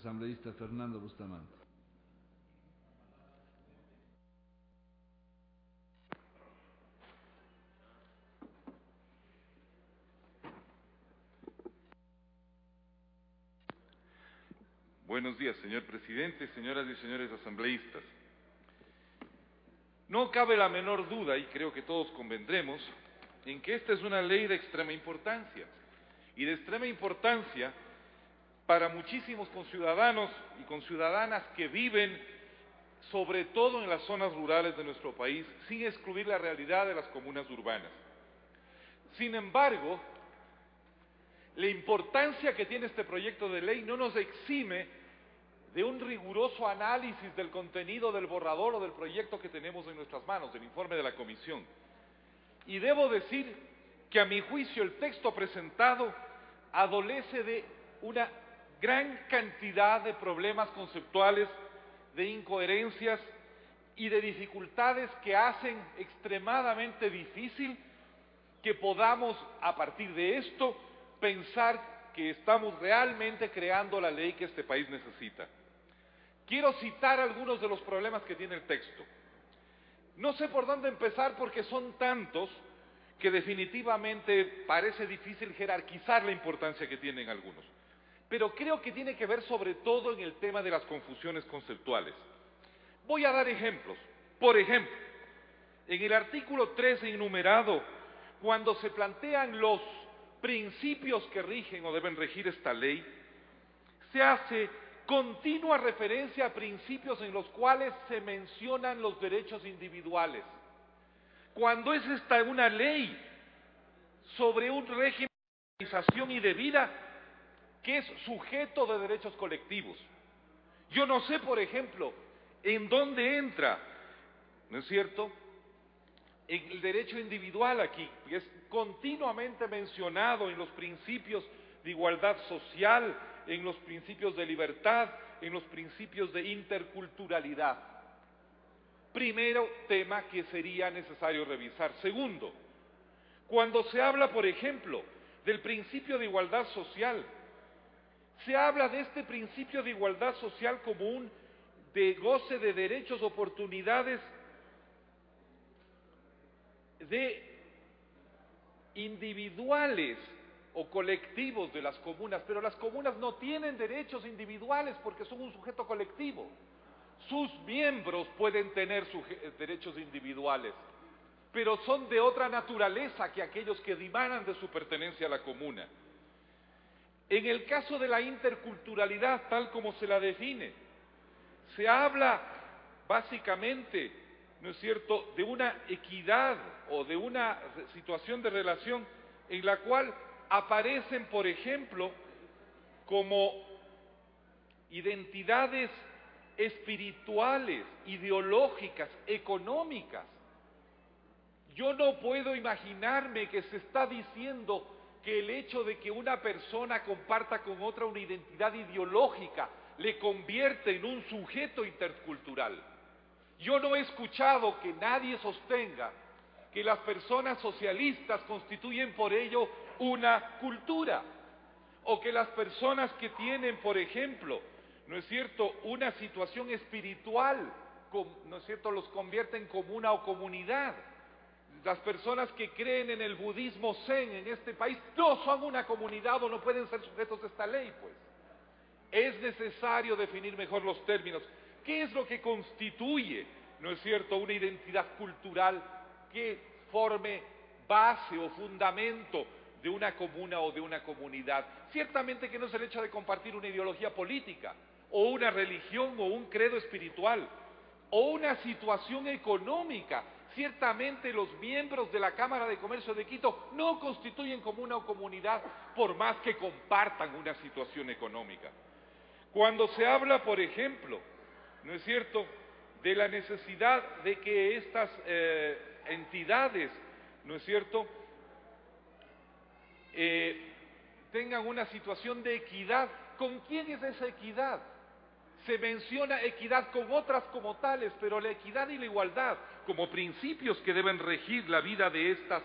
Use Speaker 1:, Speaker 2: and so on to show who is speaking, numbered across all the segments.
Speaker 1: asambleísta Fernando Bustamante.
Speaker 2: Buenos días, señor presidente, señoras y señores asambleístas. No cabe la menor duda, y creo que todos convendremos, en que esta es una ley de extrema importancia, y de extrema importancia para muchísimos conciudadanos y conciudadanas que viven, sobre todo en las zonas rurales de nuestro país, sin excluir la realidad de las comunas urbanas. Sin embargo, la importancia que tiene este proyecto de ley no nos exime de un riguroso análisis del contenido del borrador o del proyecto que tenemos en nuestras manos, del informe de la comisión. Y debo decir que a mi juicio el texto presentado adolece de una gran cantidad de problemas conceptuales, de incoherencias y de dificultades que hacen extremadamente difícil que podamos, a partir de esto, pensar que estamos realmente creando la ley que este país necesita. Quiero citar algunos de los problemas que tiene el texto. No sé por dónde empezar porque son tantos que definitivamente parece difícil jerarquizar la importancia que tienen algunos. Pero creo que tiene que ver sobre todo en el tema de las confusiones conceptuales. Voy a dar ejemplos. Por ejemplo, en el artículo 13 enumerado, cuando se plantean los principios que rigen o deben regir esta ley, se hace continua referencia a principios en los cuales se mencionan los derechos individuales, cuando es esta una ley sobre un régimen de organización y de vida que es sujeto de derechos colectivos. Yo no sé, por ejemplo, en dónde entra, ¿no es cierto?, el derecho individual aquí, que es continuamente mencionado en los principios de igualdad social, en los principios de libertad, en los principios de interculturalidad. Primero, tema que sería necesario revisar. Segundo, cuando se habla, por ejemplo, del principio de igualdad social, se habla de este principio de igualdad social como un de goce de derechos, oportunidades de individuales o colectivos de las comunas, pero las comunas no tienen derechos individuales porque son un sujeto colectivo. Sus miembros pueden tener derechos individuales, pero son de otra naturaleza que aquellos que dimanan de su pertenencia a la comuna. En el caso de la interculturalidad, tal como se la define, se habla básicamente, ¿no es cierto?, de una equidad o de una situación de relación en la cual aparecen, por ejemplo, como identidades espirituales, ideológicas, económicas. Yo no puedo imaginarme que se está diciendo que el hecho de que una persona comparta con otra una identidad ideológica le convierte en un sujeto intercultural. Yo no he escuchado que nadie sostenga que las personas socialistas constituyen por ello una cultura, o que las personas que tienen, por ejemplo, ¿no es cierto?, una situación espiritual, ¿no es cierto?, los convierten en comuna o comunidad. Las personas que creen en el budismo zen en este país no son una comunidad o no pueden ser sujetos de esta ley, pues. Es necesario definir mejor los términos. ¿Qué es lo que constituye, no es cierto?, una identidad cultural que forme base o fundamento de una comuna o de una comunidad? Ciertamente que no es el hecho de compartir una ideología política, o una religión, o un credo espiritual, o una situación económica. Ciertamente los miembros de la Cámara de Comercio de Quito no constituyen comuna o comunidad, por más que compartan una situación económica. Cuando se habla, por ejemplo, ¿no es cierto?, de la necesidad de que estas entidades, ¿no es cierto?, tengan una situación de equidad. ¿Con quién es esa equidad? Se menciona equidad con otras como tales, pero la equidad y la igualdad, como principios que deben regir la vida de estas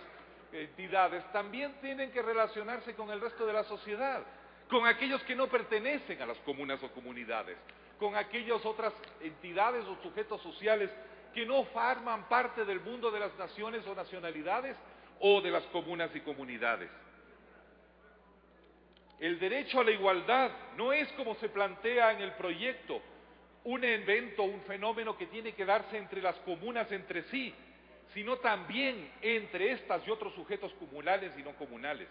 Speaker 2: entidades, también tienen que relacionarse con el resto de la sociedad. con aquellos que no pertenecen a las comunas o comunidades, con aquellas otras entidades o sujetos sociales que no forman parte del mundo de las naciones o nacionalidades o de las comunas y comunidades. El derecho a la igualdad no es como se plantea en el proyecto, un evento, un fenómeno que tiene que darse entre las comunas entre sí, sino también entre estas y otros sujetos comunales y no comunales.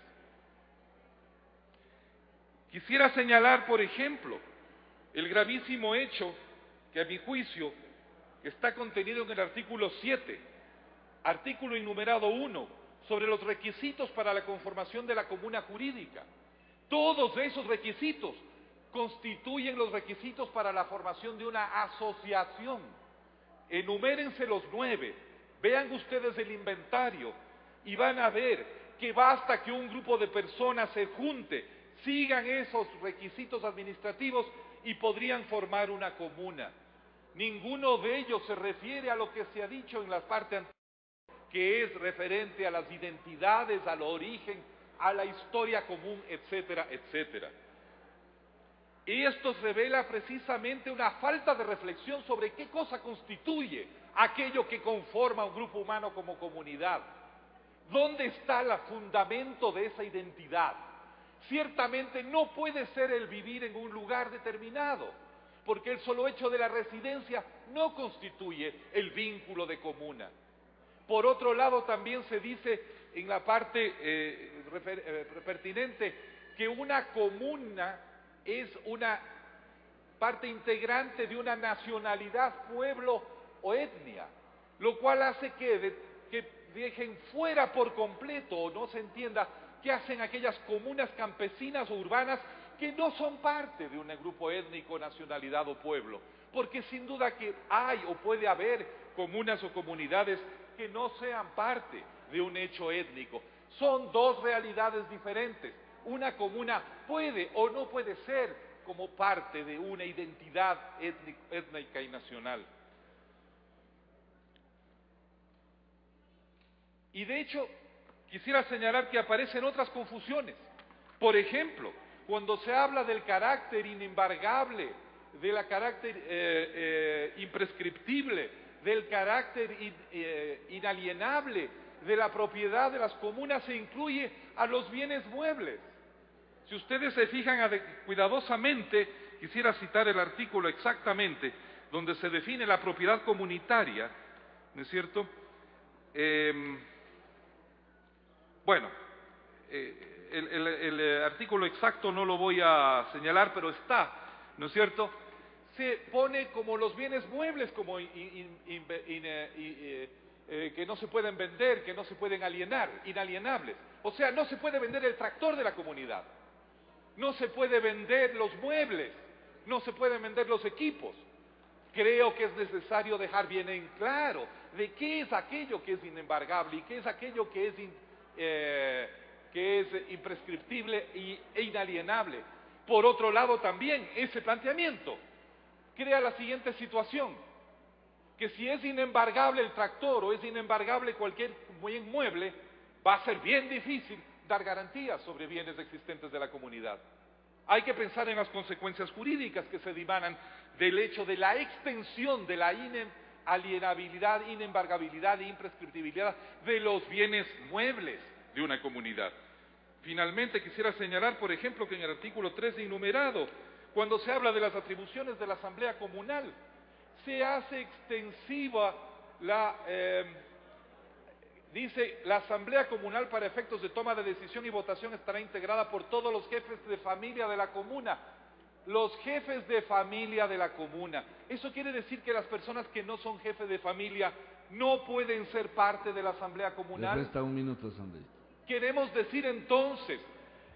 Speaker 2: Quisiera señalar, por ejemplo, el gravísimo hecho que a mi juicio está contenido en el artículo 7, artículo enumerado 1, sobre los requisitos para la conformación de la comuna jurídica. Todos esos requisitos constituyen los requisitos para la formación de una asociación. Enumérense los 9, vean ustedes el inventario y van a ver que basta que un grupo de personas se junte, sigan esos requisitos administrativos y podrían formar una comuna. Ninguno de ellos se refiere a lo que se ha dicho en la parte anterior, que es referente a las identidades, al origen, a la historia común, etcétera, etcétera. Y esto revela precisamente una falta de reflexión sobre qué cosa constituye aquello que conforma un grupo humano como comunidad. ¿Dónde está el fundamento de esa identidad? Ciertamente no puede ser el vivir en un lugar determinado, porque el solo hecho de la residencia no constituye el vínculo de comuna. Por otro lado, también se dice en la parte pertinente que una comuna es una parte integrante de una nacionalidad, pueblo o etnia, lo cual hace que dejen fuera por completo, o no se entienda, qué hacen aquellas comunas campesinas o urbanas que no son parte de un grupo étnico, nacionalidad o pueblo, porque sin duda que hay o puede haber comunas o comunidades que no sean parte de un hecho étnico. Son dos realidades diferentes. Una comuna puede o no puede ser como parte de una identidad étnica y nacional. Y de hecho, quisiera señalar que aparecen otras confusiones. Por ejemplo, cuando se habla del carácter inembargable, del carácter imprescriptible, del carácter inalienable de la propiedad de las comunas, se incluye a los bienes muebles. Si ustedes se fijan cuidadosamente, quisiera citar el artículo exactamente, donde se define la propiedad comunitaria, ¿no es cierto? El artículo exacto no lo voy a señalar, pero está, ¿no es cierto? Se pone como los bienes muebles, como que no se pueden vender, que no se pueden alienar, inalienables. O sea, no se puede vender el tractor de la comunidad, no se puede vender los muebles, no se pueden vender los equipos. Creo que es necesario dejar bien en claro de qué es aquello que es inembargable y qué es aquello que es imprescriptible e inalienable. Por otro lado, también ese planteamiento crea la siguiente situación, que si es inembargable el tractor o es inembargable cualquier bien mueble, va a ser bien difícil dar garantías sobre bienes existentes de la comunidad. Hay que pensar en las consecuencias jurídicas que se dimanan del hecho de la extensión de la inalienabilidad, inembargabilidad e imprescriptibilidad de los bienes muebles de una comunidad. Finalmente, quisiera señalar, por ejemplo, que en el artículo 13 enumerado, cuando se habla de las atribuciones de la Asamblea Comunal, se hace extensiva dice, la Asamblea Comunal para efectos de toma de decisión y votación estará integrada por todos los jefes de familia de la comuna. Los jefes de familia de la comuna. Eso quiere decir que las personas que no son jefes de familia no pueden ser parte de la Asamblea Comunal.
Speaker 1: Le resta un minuto, asambleísta.
Speaker 2: Queremos decir entonces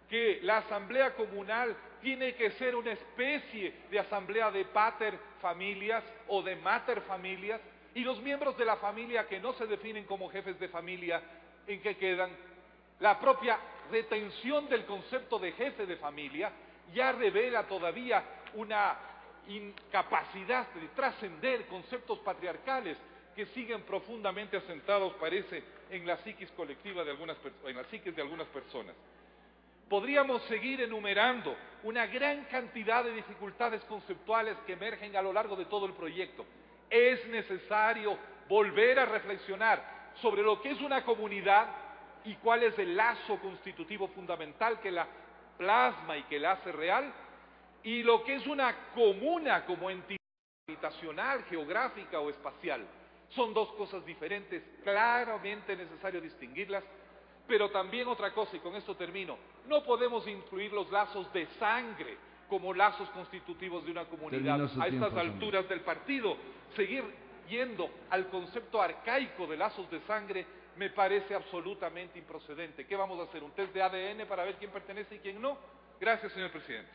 Speaker 2: que la Asamblea Comunal tiene que ser una especie de asamblea de pater familias o de mater familias, y los miembros de la familia que no se definen como jefes de familia, ¿en qué quedan? La propia retención del concepto de jefe de familia ya revela todavía una incapacidad de trascender conceptos patriarcales que siguen profundamente asentados, parece, en la psiquis colectiva de algunas, en la psiquis de algunas personas. Podríamos seguir enumerando una gran cantidad de dificultades conceptuales que emergen a lo largo de todo el proyecto. Es necesario volver a reflexionar sobre lo que es una comunidad y cuál es el lazo constitutivo fundamental que la plasma y que la hace real, y lo que es una comuna como entidad habitacional, geográfica o espacial. Son dos cosas diferentes, claramente necesario distinguirlas, pero también otra cosa, y con esto termino, no podemos incluir los lazos de sangre como lazos constitutivos de una comunidad.
Speaker 1: Terminó su
Speaker 2: A
Speaker 1: tiempo,
Speaker 2: estas
Speaker 1: señor.
Speaker 2: alturas del partido, seguir yendo al concepto arcaico de lazos de sangre me parece absolutamente improcedente. ¿Qué vamos a hacer? ¿Un test de ADN para ver quién pertenece y quién no? Gracias, señor presidente.